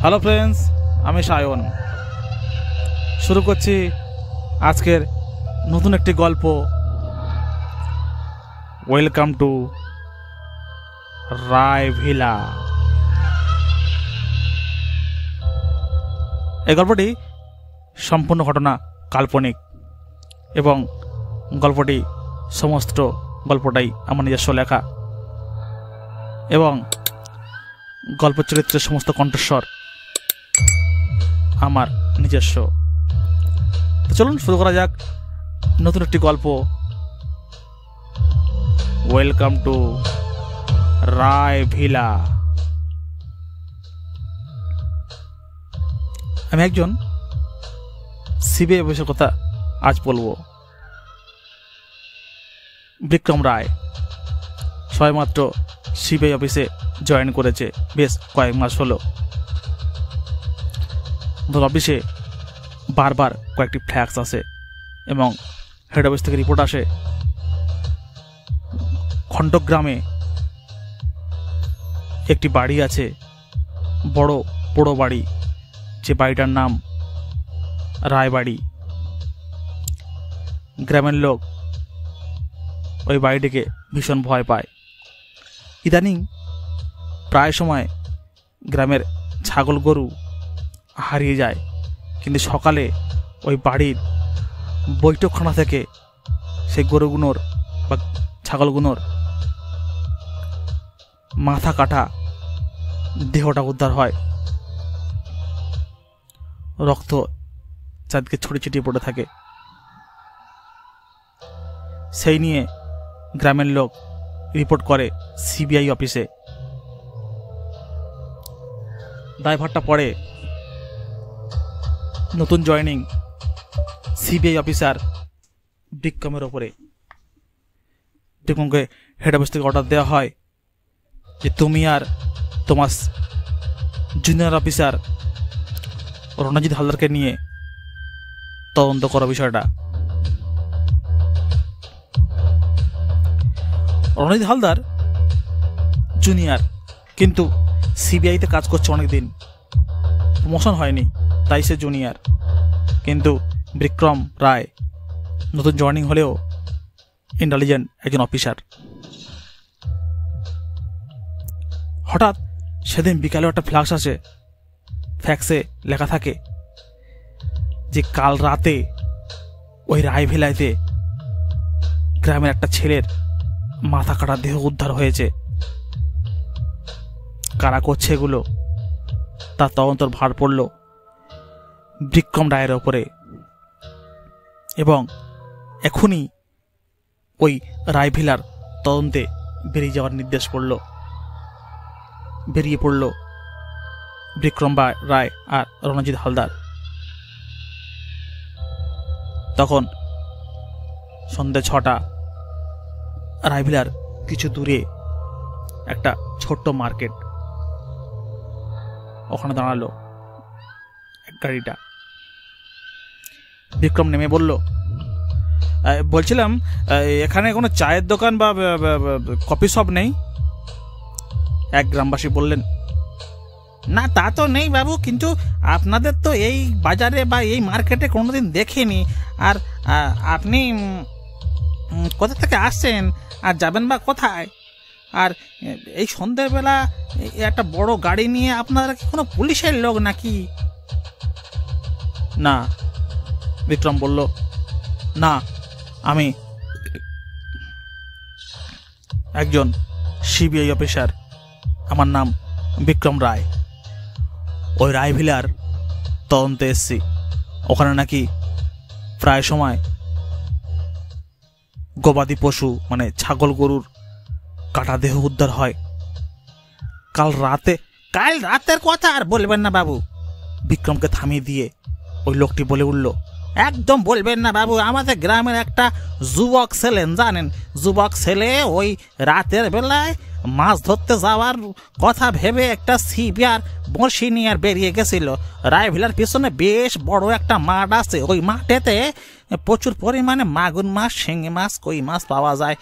Hello friends, আমি সায়ন। শুরু করছি আজকের নতুন একটি গল্প। Welcome to Roy Villa. এই গল্পটি সম্পূর্ণ ঘটনা কাল্পনিক এবং গল্পটি সমস্ত গল্পটাই আমার নিজস্ব লেখা এবং গল্প চরিত্রের সমস্ত কণ্ঠস্বর আমার নিজস্ব। তো চলুন শুরু করা যাক নতুন একটি গল্প। Welcome to Roy Villa. আমি একজন সিবিআই অফিসের কথা আজ বলবো। বিক্রম রায় সবেমাত্র সিবিআই অফিসে জয়েন করেছে, বেশ কয়েক মাস হলো। অফিসে বারবার কয়েকটি ফ্ল্যাক্স আসে এবং হেড অফিস থেকে রিপোর্ট আসে খণ্ডগ্রামে একটি বাড়ি আছে, বড় পোড়ো বাড়ি, যে বাড়িটার নাম রায়বাড়ি। গ্রামের লোক ওই বাড়িটিকে ভীষণ ভয় পায়। ইদানিং প্রায় সময় গ্রামের ছাগল গরু হারিয়ে যায়, কিন্তু সকালে ওই বাড়ির বৈঠকখানা থেকে সেই গরুগুলোর বা ছাগলগুলোর মাথা কাটা দেহটা উদ্ধার হয়। রক্ত চারদিকে ছড়িয়ে ছিটিয়ে পড়ে থাকে। সেই নিয়ে গ্রামের লোক রিপোর্ট করে সিবিআই অফিসে। দায়ভারটা পড়ে নতুন জয়েনিং সিবিআই অফিসার বিক্রমের ওপরে। বিক্রমকে হেড অফিস থেকে অর্ডার দেওয়া হয় যে তুমি আর তোমার জুনিয়র অফিসার রণজিৎ হালদারকে নিয়ে তদন্ত করো বিষয়টা। রণজিৎ হালদার জুনিয়র, কিন্তু সিবিআইতে কাজ করছে অনেকদিন, প্রমোশন হয়নি, তাই সে জুনিয়র। কিন্তু বিক্রম রায় নতুন জয়েনিং হলেও ইন্টেলিজেন্ট একজন অফিসার। হঠাৎ সেদিন বিকালে একটা ফ্ল্যাক্স আসে। ফ্যাক্সে লেখা থাকে যে কাল রাতে ওই রায়ভিলাইতে গ্রামের একটা ছেলের মাথা কাটা দেহ উদ্ধার হয়েছে। কারা করছে এগুলো তার তদন্তর ভার পড়ল বিক্রম রায়ের ওপরে এবং এখনই ওই রায়ভিলার তদন্তে বেরিয়ে যাওয়ার নির্দেশ বেরিয়ে পড়ল বিক্রম রায় আর রণজিৎ হালদার। তখন সন্ধ্যে 6টা। রায়ভিলার কিছু দূরে একটা ছোট্ট মার্কেট, ওখানে দাঁড়ালো এক গাড়িটা। বিক্রম নেমে বলল, বলছিলাম এখানে কোনো চায়ের দোকান বা কফি শপ নেই? এক গ্রামবাসী বললেন, না তা তো নেই বাবু, কিন্তু আপনাদের তো এই বাজারে বা এই মার্কেটে কোনোদিন দেখিনি। আর আপনি কোথা থেকে আসছেন আর যাবেন বা কোথায়? আর এই সন্ধ্যেবেলা একটা বড় গাড়ি নিয়ে আপনারা কি কোনো পুলিশের লোক নাকি? না, বিক্রম বলল, না, আমি একজন সিবিআই অফিসার, আমার নাম বিক্রম রায়। ওই রায়ভিলার তদন্তে এসছি। ওখানে নাকি প্রায় সময় গবাদি পশু মানে ছাগল গরুর কাটা দেহ উদ্ধার হয়। কাল রাতের কথা আর বলবেন না বাবু। বিক্রমকে থামিয়ে দিয়ে ওই লোকটি বলে উঠল, একদম বলবেন না বাবু, আমাদের গ্রামের একটা যুবক ছেলে, জানেন, যুবক ছেলে ওই রাতের বেলায় মাছ ধরতে যাওয়ার কথা ভেবে একটা সিবিআর বড়শি নিয়ে বেরিয়ে গেছিল। রায়ভিলার পিছনে বেশ বড় একটা মাঠ আছে, ওই মাঠেতে প্রচুর পরিমাণে মাগুর মাছ, শিঙি মাছ, কই মাছ পাওয়া যায়।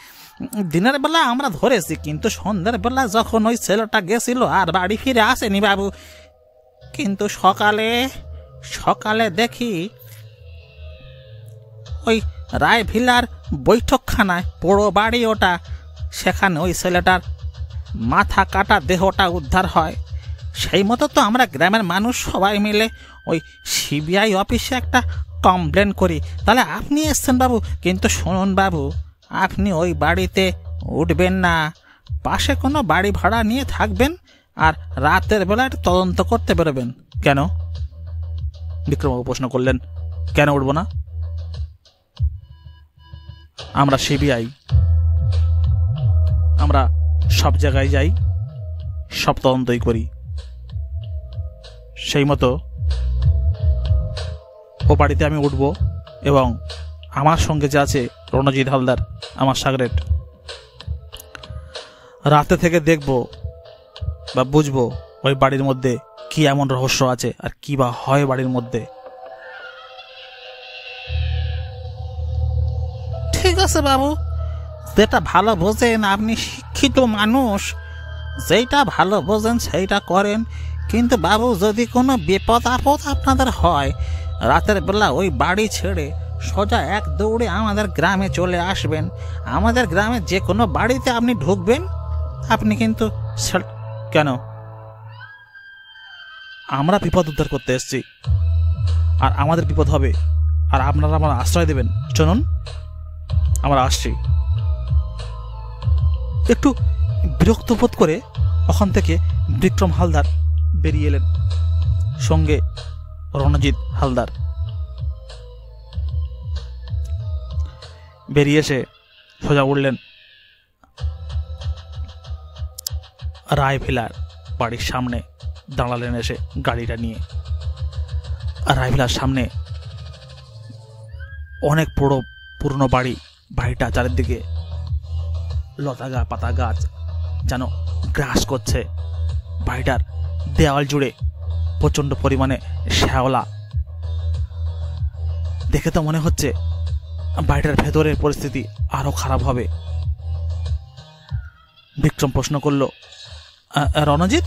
দিনের বেলা আমরা ধরেছি, কিন্তু সন্ধ্যের বেলা যখন ওই ছেলেটা গেছিল আর বাড়ি ফিরে আসেনি বাবু। কিন্তু সকালে সকালে দেখি ওই রায়ভিলার বৈঠকখানায়, পুরো বাড়ি ওটা, সেখানে ওই ছেলেটার মাথা কাটা দেহটা উদ্ধার হয়। সেই মতো তো আমরা গ্রামের মানুষ সবাই মিলে ওই সিবিআই অফিসে একটা কমপ্লেন করি। তাহলে আপনি এসছেন বাবু, কিন্তু শুনুন বাবু, আপনি ওই বাড়িতে উঠবেন না, পাশে কোনো বাড়ি ভাড়া নিয়ে থাকবেন, আর রাতের বেলা একটা তদন্ত করতে বেরোবেন। কেন? বিক্রমবাবু প্রশ্ন করলেন। কেন উঠবো না? আমরা সিবিআই, আমরা সব জায়গায় যাই, সব তদন্তই করি। সেই মতো ও বাড়িতে আমি উঠব, এবং আমার সঙ্গে যে আছে রণজিৎ হালদার, আমার সাগরেট, রাতে থেকে দেখব বা বুঝবো ওই বাড়ির মধ্যে কি এমন রহস্য আছে, আর কি বা হয় বাড়ির মধ্যে। ঠিক আছে বাবু, যেটা ভালো বোঝেন, আপনি শিক্ষিত মানুষ, যেটা ভালো বোঝেন সেইটা করেন। কিন্তু বাবু, যদি কোনো বিপদ আপদ আপনাদের হয়, রাতের বেলা ওই বাড়ি ছেড়ে সোজা এক দৌড়ে আমাদের গ্রামে চলে আসবেন। আমাদের গ্রামে যে কোনো বাড়িতে আপনি ঢুকবেন, আপনি কিন্তু। কেন? আমরা বিপদ উদ্ধার করতে এসেছি, আর আমাদের বিপদ হবে, আর আপনারা আমার আশ্রয় দেবেন। চলুন, আমরা আসছি। একটু বিরক্ত বোধ করে ওখান থেকে বিক্রম হালদার বেরিয়ে এলেন, সঙ্গে রণজিৎ হালদার। বেরিয়ে এসে সোজা উঠলেন রায়ভিলার বাড়ির সামনে, দাঁড়ালেন এসে গাড়িটা নিয়ে। রায়ভিলার সামনে অনেক পুরনো বাড়ি, বাড়িটা চারিদিকে লতা গাছ, পাতা গাছ যেন গ্রাস করছে। বাড়িটার দেওয়াল জুড়ে প্রচন্ড পরিমাণে শ্যাওলা। দেখে তো মনে হচ্ছে বাড়িটার ভেতরের পরিস্থিতি আরো খারাপ হবে। বিক্রম প্রশ্ন করল, রণজিৎ,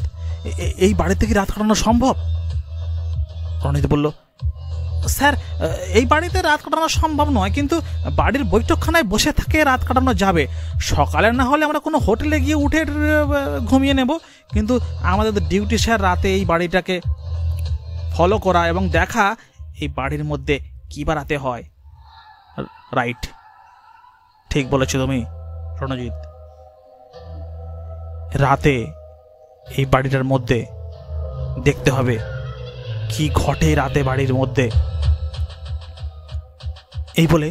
এই বাড়িতে কি রাত কাটানো সম্ভব? রণজিৎ বলল, স্যার, এই বাড়িতে রাত কাটানো সম্ভব নয়, কিন্তু বাড়ির বৈঠকখানায় বসে থেকে রাত কাটানো যাবে। সকালে না হলে আমরা কোনো হোটেলে গিয়ে উঠে ঘুমিয়ে নেব, কিন্তু আমাদের ডিউটি স্যার রাতে এই বাড়িটাকে ফলো করা এবং দেখা এই বাড়ির মধ্যে কি বা রাতে হয়। রাইট, ঠিক বলেছো তুমি রণজিৎ। রাতে এই বাড়িটার মধ্যে দেখতে হবে কি ঘটে রাতে বাড়ির মধ্যে। এই বলে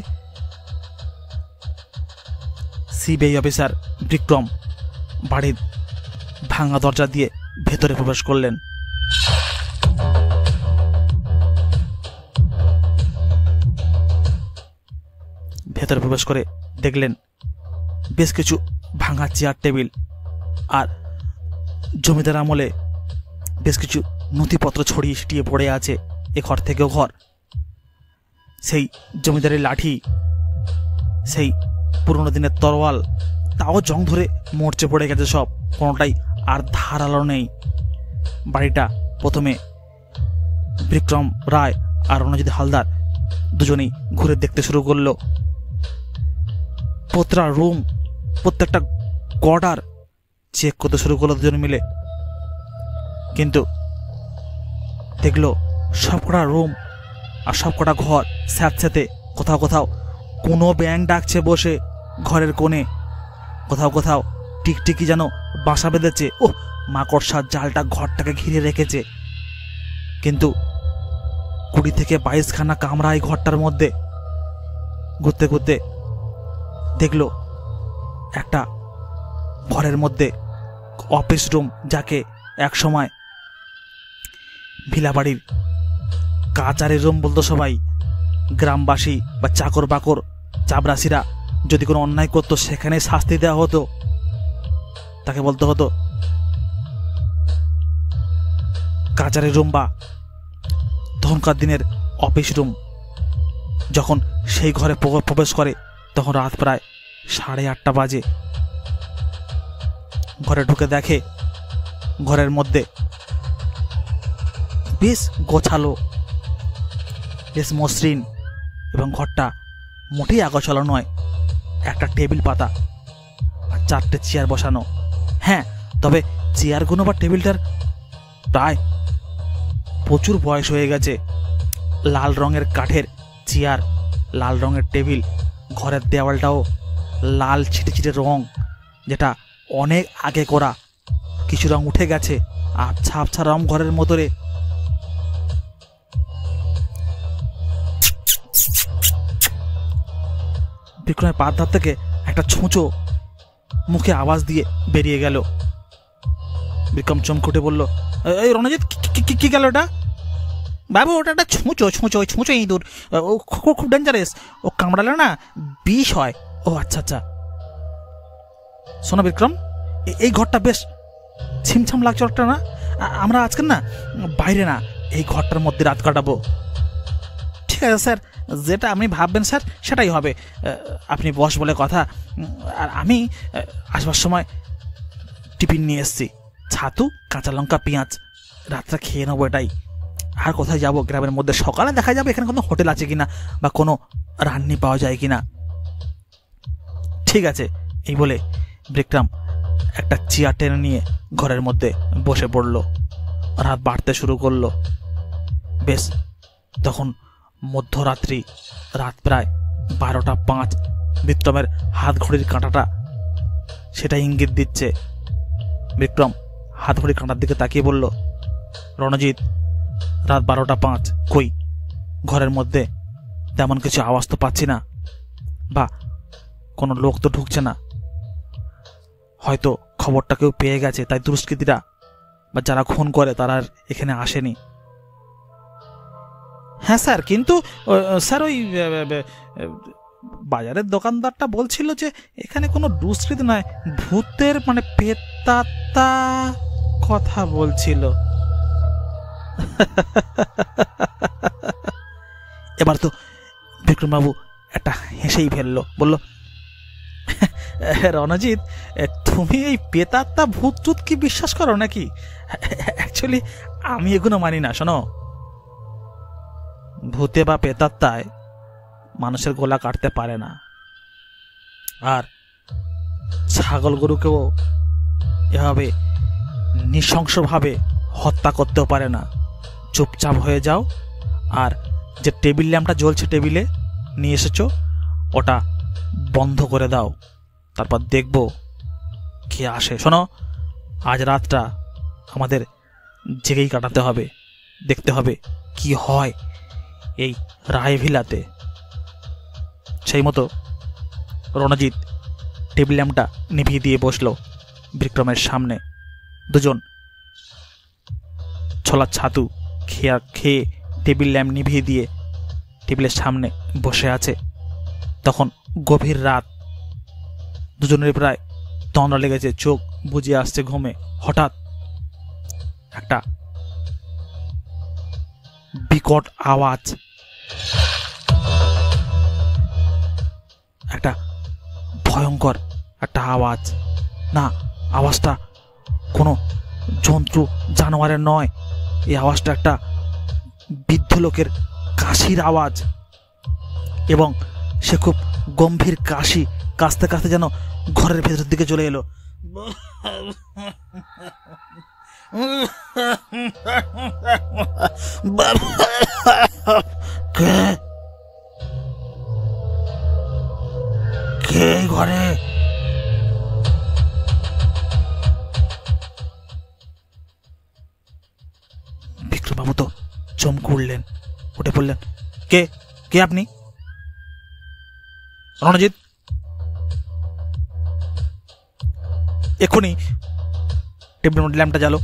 সিবিআই অফিসার বিক্রম বাড়ির ভাঙা দরজা দিয়ে ভেতরে প্রবেশ করলেন। ভেতরে প্রবেশ করে দেখলেন বেশ কিছু ভাঙা চেয়ার টেবিল, আর জমিদার আমলে বেশ কিছু নথিপত্র ছড়িয়ে ছিটিয়ে পড়ে আছে এ ঘর থেকে ও ঘর। সেই জমিদারের লাঠি, সেই পুরনো দিনের তরোয়াল, তাও জং ধরে মরচে পড়ে গেছে সব, কোনোটাই আর ধারালো নেই। বাড়িটা প্রথমে বিক্রম রায় আর রণজিৎ হালদার দুজনেই ঘুরে দেখতে শুরু করলো। প্রতিটা রুম, প্রত্যেকটা গর্ডার চেক করতে শুরু করলো দুজন মিলে। কিন্তু দেখলো সবকটা রুম আর সবকটা ঘর স্যাঁতস্যাঁতে। কোথাও কোথাও কোনো ব্যাঙ ডাকছে বসে ঘরের কোণে, কোথাও কোথাও টিকটিকি যেন বাসা বেঁধেছে। ও, মাকড়সার জালটা ঘরটাকে ঘিরে রেখেছে। কিন্তু 20 থেকে 22 খানা কামরা এই ঘরটার মধ্যে। ঘুরতে ঘুরতে দেখলো একটা ঘরের মধ্যে অফিস রুম, যাকে এক সময় ভিলাবাড়ির কাচারের রুম বলতো সবাই। গ্রামবাসী বা চাকর বাকর চাবরাসিরা যদি কোনো অন্যায় করতো, সেখানে শাস্তি দেওয়া হতো, তাকে বলতে হতো কাচারের রুম বা তখনকার দিনের অফিস রুম। যখন সেই ঘরে প্রবেশ করে তখন রাত প্রায় 8:30 বাজে। ঘরে ঢুকে দেখে ঘরের মধ্যে বেশ গোছালো, বেশ মসৃণ, এবং ঘরটা মোটেই আগোছালো নয়। একটা টেবিল পাতা আর 4টে চেয়ার বসানো। হ্যাঁ, তবে চেয়ারগুলো বা টেবিলটার প্রায় প্রচুর বয়স হয়ে গেছে। লাল রঙের কাঠের চেয়ার, লাল রঙের টেবিল, ঘরের দেওয়ালটাও লাল ছিটে ছিটে রং, যেটা অনেক আগে করা। কিছু রং উঠে গেছে, আবছা আবছা রং ঘরের মতরে। বিক্রমের পাত ধার থেকে একটা ছুঁচো মুখে আওয়াজ দিয়ে বেরিয়ে গেল। বিক্রম চমকে বলল, এই রণজিৎ, কি গেল ওটা? বাবু, ওটা একটা ছুঁচো, ছুঁচো ইঁদুর, ও খুব ডেঞ্জারাস, ও কামড়ালে না বিষ হয়। ও আচ্ছা আচ্ছা। শোনো বিক্রম, এই ঘরটা বেশ ছিমছাম লাগছে একটা না? আমরা আজকে না বাইরে না, এই ঘরটার মধ্যে রাত কাটাবো। ঠিক আছে স্যার, যেটা আপনি ভাববেন স্যার সেটাই হবে। আপনি বস বলে কথা। আর আমি আসবার সময় টিফিন নিয়ে এসেছি, ছাতু, কাঁচা লঙ্কা, পেঁয়াজ। রাতটা খেয়ে নেবো এটাই। আর কোথায় যাবো গ্রামের মধ্যে? সকালে দেখা যাবে এখানে কোনো হোটেল আছে কিনা বা কোনো রান্নি পাওয়া যায় কিনা। ঠিক আছে, এই বলে বিক্রম একটা চেয়ার টেনে নিয়ে ঘরের মধ্যে বসে পড়ল। রাত বাড়তে শুরু করলো। বেশ, তখন মধ্যরাত্রি, রাত প্রায় 12টা 5। বিক্রমের হাত ঘড়ির কাঁটাটা সেটা ইঙ্গিত দিচ্ছে। বিক্রম হাত ঘড়ির কাঁটার দিকে তাকিয়ে বলল, রণজিৎ, রাত 12টা 5। কই ঘরের মধ্যে তেমন কিছু আওয়াজ তো পাচ্ছি না, বা কোনো লোক তো ঢুকছে না। হয়তো খবরটা কেউ পেয়ে গেছে, তাই দুষ্কৃতীরা বা যারা খুন করে তারা আর এখানে আসেনি। হ্যাঁ স্যার, কিন্তু স্যার ওই বাজারের দোকানদারটা বলছিল যে এখানে কোনো দুষ্কৃতি নয়, ভূতের মানে পেতাত্তা কথা বলছিল। এবার তো বিক্রমবাবু একটা হেসেই ফেললো, বলল, রণজিৎ, তুমি এই পেতাত্তা ভূত টুত কি বিশ্বাস করো নাকি? অ্যাকচুয়ালি আমি এগুলো মানি না। শোনো, ভূতে বা পেতাত্তায় মানুষের গলা কাটতে পারে না, আর ছাগল গরুকেও এভাবে নৃশংসভাবে হত্যা করতেও পারে না। চুপচাপ হয়ে যাও, আর যে টেবিল ল্যাম্পটা জ্বলছে টেবিলে নিয়ে এসেছো, ওটা বন্ধ করে দাও, তারপর দেখবো কে আসে। শোনো, আজ রাতটা আমাদের জেগেই কাটাতে হবে, দেখতে হবে কি হয় এই রায়ভিলাতে। সেই মতো রণজিৎ টেবিল ল্যাম্পটা নিভিয়ে দিয়ে বসলো বিক্রমের সামনে। দুজন ছোলা ছাতু খেয়ে টেবিল ল্যাম্প নিভিয়ে দিয়ে টেবিলের সামনে বসে আছে। তখন গভীর রাত, দুজনের প্রায় তন্দ্রা লেগেছে, চোখ বুজে আসছে ঘুমে। হঠাৎ একটা বিকট আওয়াজ, একটা ভয়ঙ্কর একটা আওয়াজ। না, আওয়াজটা কোনো জন্তু জানোয়ারের নয়, এই আওয়াজটা একটা বৃদ্ধ লোকের কাশির আওয়াজ, এবং সে খুব গম্ভীর কাশি কাশতে কাশতে যেন ঘরের ভেতরের দিকে চলে এলো। কে ঘরে? বিক্রমবাবু তো চমকে উঠলেন, উঠে পড়লেন, কে কে আপনি? রণজিৎ, এক্ষুনি টেবিল ল্যাম্পটা জ্বালো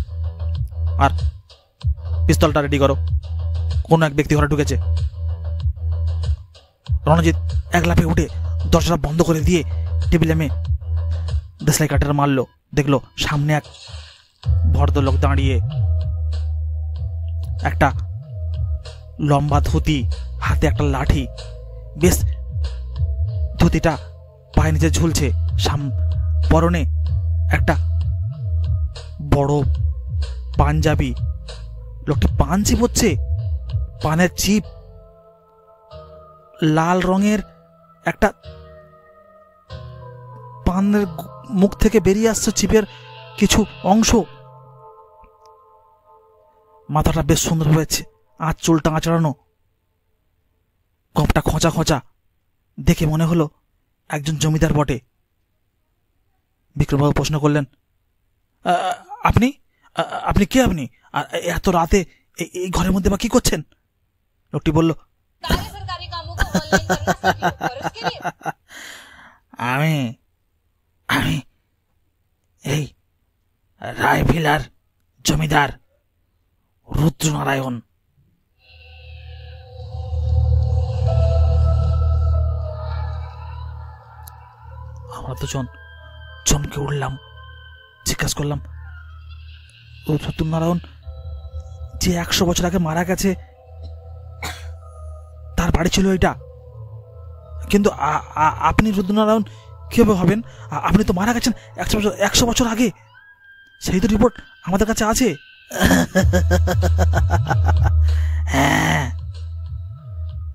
আর পিস্তলটা রেডি করো, কোনো এক ব্যক্তি ঘরে ঢুকেছে। রণজিৎ এক লাফে উঠে দরজাটা বন্ধ করে দিয়ে টেবিল ল্যাম্পে দেশলাই কাটার মারলো। দেখলো সামনে এক ভদ্রলোক দাঁড়িয়ে, একটা লম্বা ধুতি, হাতে একটা লাঠি, বেশ ধুতিটা পায়ের নিচে ঝুলছে, পরনে একটা বড় পাঞ্জাবি, লোকটি পান চিবোচ্ছে। পানের চিপ লাল রঙের একটা পানের মুখ থেকে বেরিয়ে আসছে চিপের কিছু অংশ। মাথাটা বেশ সুন্দর হয়েছে, চুল টাঙা চড়ানো, কপটা খোঁচা খোঁচা, দেখে মনে হলো একজন জমিদার বটে। বিক্রমবাবু প্রশ্ন করলেন, আপনি আপনি কে? আপনি এত রাতে এই ঘরের মধ্যে বা কি করছেন? লোকটি বলল, আমি আমি এই রায়ভিলার জমিদার রুদ্রনারায়ণ। আমরা দুজন চমকে উঠলাম, জিজ্ঞাসা করলাম, রুদ্রনারায়ণ যে 100 বছর আগে মারা গেছে, তার বাড়ি ছিল এটা? কিন্তু আপনি রুদ্রনারায়ণ কিভাবে হবেন? আপনি তো মারা গেছেন 100 বছর আগে। সেই তো রিপোর্ট আমাদের কাছে আছে। হ্যাঁ,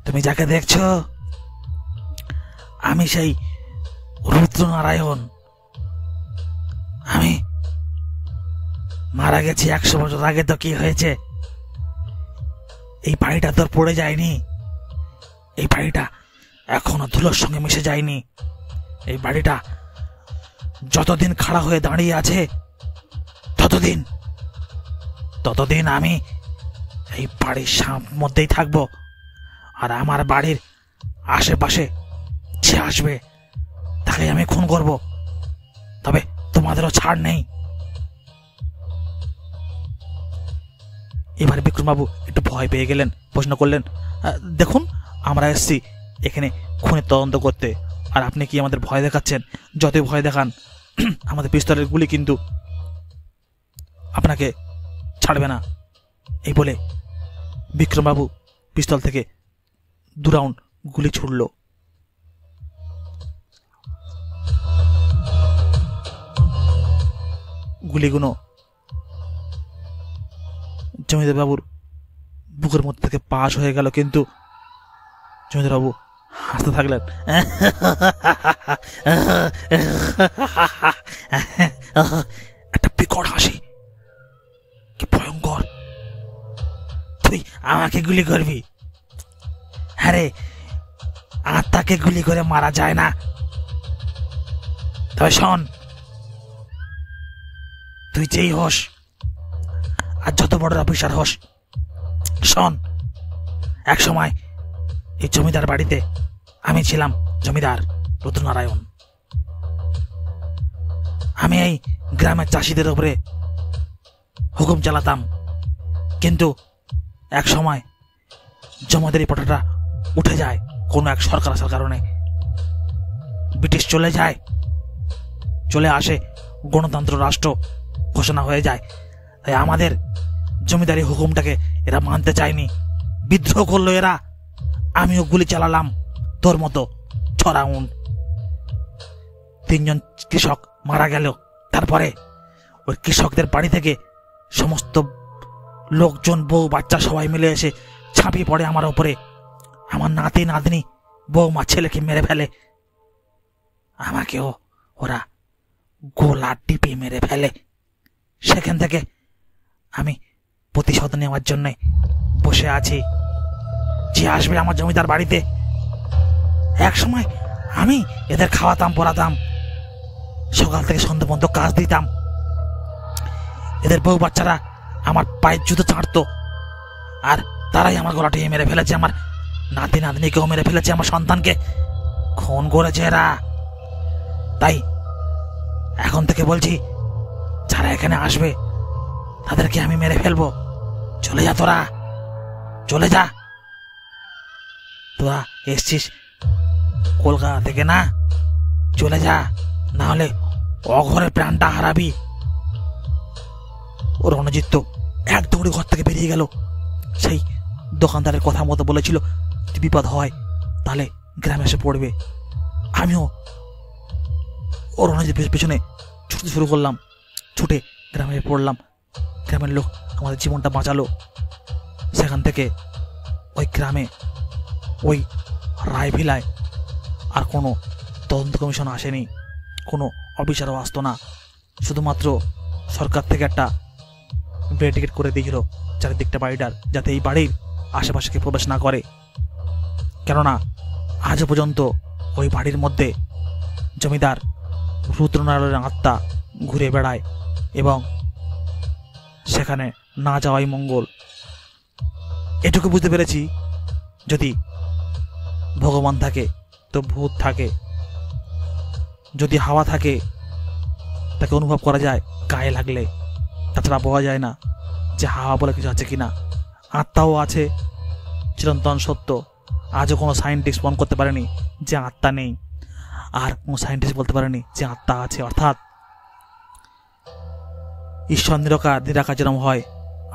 তুমি যাকে দেখছো আমি সেই রুদ্রনারায়ণ। আমি মারা গেছি 100 বছর আগে। তো কি হয়েছে? এই বাড়িটা তোর পড়ে যায়নি। এই বাড়িটা এখনো ধুলোর সঙ্গে মিশে যায়নি। এই বাড়িটা যতদিন খাড়া হয়ে দাঁড়িয়ে আছে ততদিন আমি এই বাড়ির মধ্যেই থাকবো। আর আমার বাড়ির আশেপাশে যে আসবে তাকে আমি খুন করব। তবে তোমাদেরও ছাড় নেই। এবার বিক্রমবাবু একটু ভয় পেয়ে গেলেন, প্রশ্ন করলেন, দেখুন, আমরা এসেছি এখানে খুনের তদন্ত করতে, আর আপনি কি আমাদের ভয় দেখাচ্ছেন? যতই ভয় দেখান আমাদের পিস্তলের গুলি কিন্তু আপনাকে ছাড়বে না। এই বলে বিক্রমবাবু পিস্তল থেকে 2 রাউন্ড গুলি ছুড়ল। গুলিগুলো জমিদার বাবুর বুকের মধ্যে থেকে পাশ হয়ে গেল, কিন্তু জমিদার বাবু হাসতে থাকলেন। একটা বিকট হাসি, কি ভয়ঙ্কর! তুই আমাকে গুলি করবি? আরে, আত্মাকে গুলি করে মারা যায় না। তবে শোন, তুই যেই হোস আর যত বড় অফিসার হোস, শোন, এক সময় এই জমিদার বাড়িতে আমি ছিলাম জমিদার রুদ্রনারায়ণ। আমি এই গ্রামের চাষিদের উপরে হুকুম চালাতাম, কিন্তু এক সময় জমিদারি পটাটা উঠে যায় কোনো এক সরকার আসার কারণে। ব্রিটিশ চলে আসে, গণতন্ত্র রাষ্ট্র ঘোষণা হয়ে যায়। তাই আমাদের জমিদারি হুকুমটাকে এরা মানতে চায়নি, বিদ্রোহ করলো এরা। আমিও গুলি চালালাম তোর মতো 6 রাউন্ড। 3 জন কৃষক মারা গেল। তারপরে ওই কৃষকদের বাড়ি থেকে সমস্ত লোকজন, বউ বাচ্চা সবাই মিলে এসে ঝাঁপিয়ে পড়ে আমার ওপরে। আমার নাতি নাতনি, বউমা, ছেলেকে মেরে ফেলে। আমাকেও ওরা গোলা টিপে মেরে ফেলে। সেখান থেকে আমি প্রতিশোধ নেওয়ার জন্য বসে আছি। যে আসবে আমার জমিদার বাড়িতে, এক সময় আমি এদের খাওয়াতাম, পড়াতাম, সকাল থেকে সন্ধ্যা পর্যন্ত কাজ দিতাম। এদের বউ বাচ্চারা আমার পায়ের জুতো চাটতো, আর তারাই আমার গলা টিপে মেরে ফেলেছে। আমার নাতি নাতনিকেও মেরে ফেলেছে, আমার সন্তানকে খুন করেছে এরা। তাই এখন থেকে বলছি, যারা এখানে আসবে তাদেরকে আমি মেরে ফেলবো। চলে যা তোরা, চলে যা। তোরা এসছিস কলকাতা থেকে না, চলে যা, না হলে অঘরে প্রাণটা হারাবি। ও রণজিৎ তো এক দৌড়ে ঘর থেকে বেরিয়ে গেল। সেই দোকানদারের কথা মতো বলেছিল, যদি বিপদ হয় তাহলে গ্রামে এসে পড়বে। আমিও ও রণজিৎ পেছনে ছুটতে শুরু করলাম। ছুটে গ্রামে পড়লাম। গ্রামের লোক আমাদের জীবনটা বাঁচালো, সেখান থেকে ওই গ্রামে, ওই রায়ভিলায় আর কোনো তদন্ত কমিশন আসেনি, কোনো অফিসারও আসতো না। শুধুমাত্র সরকার থেকে একটা ব্যারিকেড করে দিয়েছিল চারিদিকটা বাড়িটার, যাতে এই বাড়ির আশেপাশে কেউ প্রবেশ না করে। কেননা আজও পর্যন্ত ওই বাড়ির মধ্যে জমিদার রুদ্রনারায়ণের আত্মা ঘুরে বেড়ায় এবং সেখানে না যাওয়াই মঙ্গল। এটুকু বুঝতে পেরেছি, যদি ভগবান থাকে তো ভূত থাকে, যদি হাওয়া থাকে তাকে অনুভব করা যায় গায়ে লাগলে, তাছাড়া বোঝা যায় না যে হাওয়া বলে কিছু আছে কিনা। আত্মাও আছে, চিরন্তন সত্য। আজও কোনো সায়েন্টিস্ট প্রমাণ করতে পারেনি যে আত্মা নেই, আর কোনো সায়েন্টিস্ট বলতে পারেনি যে আত্মা আছে। অর্থাৎ ঈশ্বর নিরাকার যেরকম হয়,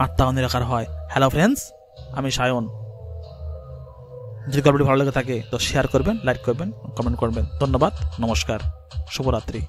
আত্মাও নিরাকার হয়। হ্যালো ফ্রেন্ডস, আমি সায়ন। যদি গল্পটি ভালো লেগে থাকে তো শেয়ার করবেন, লাইক করবেন, কমেন্ট করবেন। ধন্যবাদ, নমস্কার, শুভরাত্রি।